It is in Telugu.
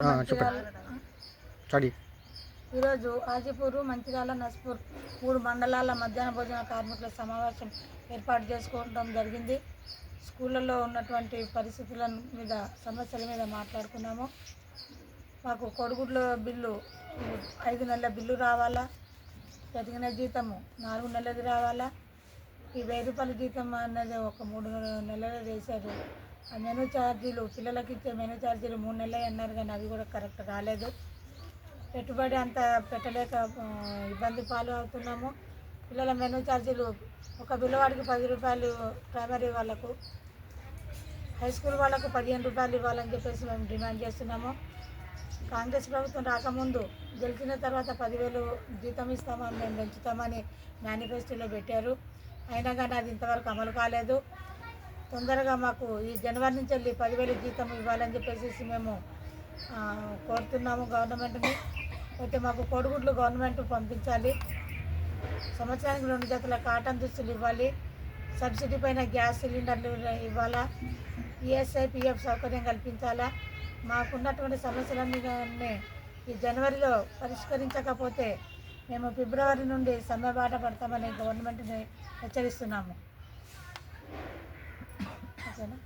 మంచిర్యాల స్టడీ ఈరోజు హాజీపూర్, మంచిర్యాల, నస్పూర్ 3 మండలాల మధ్యాహ్న భోజన కార్మికుల సమావేశం ఏర్పాటు చేసుకోవడం జరిగింది. స్కూళ్ళల్లో ఉన్నటువంటి పరిస్థితుల మీద, సమస్యల మీద మాట్లాడుకున్నాము. మాకు కొడుగుడ్ల బిల్లు 5 నెలల బిల్లు రావాలా, పెరిగిన జీతము 4 నెలలది రావాలా, ఈ 1000 రూపాయల జీతం అన్నది ఒక 3 నెలలు వేశారు. ఆ మెనూ ఛార్జీలు, పిల్లలకి ఇచ్చే మెనూ ఛార్జీలు 3 నెలలు అన్నారు, కానీ అవి కూడా కరెక్ట్ రాలేదు. పెట్టుబడి అంత పెట్టలేక ఇబ్బంది పాలు అవుతున్నాము. పిల్లల మెనూ ఛార్జీలు ఒక పిల్లవాడికి 10 రూపాయలు, ప్రైమరీ వాళ్ళకు, హై స్కూల్ వాళ్ళకు 15 రూపాయలు ఇవ్వాలని చెప్పేసి మేము డిమాండ్ చేస్తున్నాము. కాంగ్రెస్ ప్రభుత్వం రాకముందు గెలిచిన తర్వాత 10,000 జీతం ఇస్తామని, మేము పెంచుతామని మేనిఫెస్టోలో పెట్టారు. అయినా కానీ అది ఇంతవరకు అమలు కాలేదు. తొందరగా మాకు ఈ జనవరి నుంచి వెళ్ళి 10,000 జీతం ఇవ్వాలని చెప్పేసి మేము కోరుతున్నాము గవర్నమెంట్ని. అయితే మాకు కోడిగుడ్లు గవర్నమెంట్ పంపించాలి. సంవత్సరానికి 2 జతల కాటన్ దుస్తులు ఇవ్వాలి. సబ్సిడీ పైన గ్యాస్ సిలిండర్లు ఇవ్వాలా. ఈఎస్ఐ, పిఎఫ్ సౌకర్యం కల్పించాలా. మాకున్నటువంటి సమస్యలన్నీ ఈ జనవరిలో పరిష్కరించకపోతే మేము ఫిబ్రవరి నుండి సమ్మె బాట పడతామని గవర్నమెంట్ని హెచ్చరిస్తున్నాము. ఓకేనా?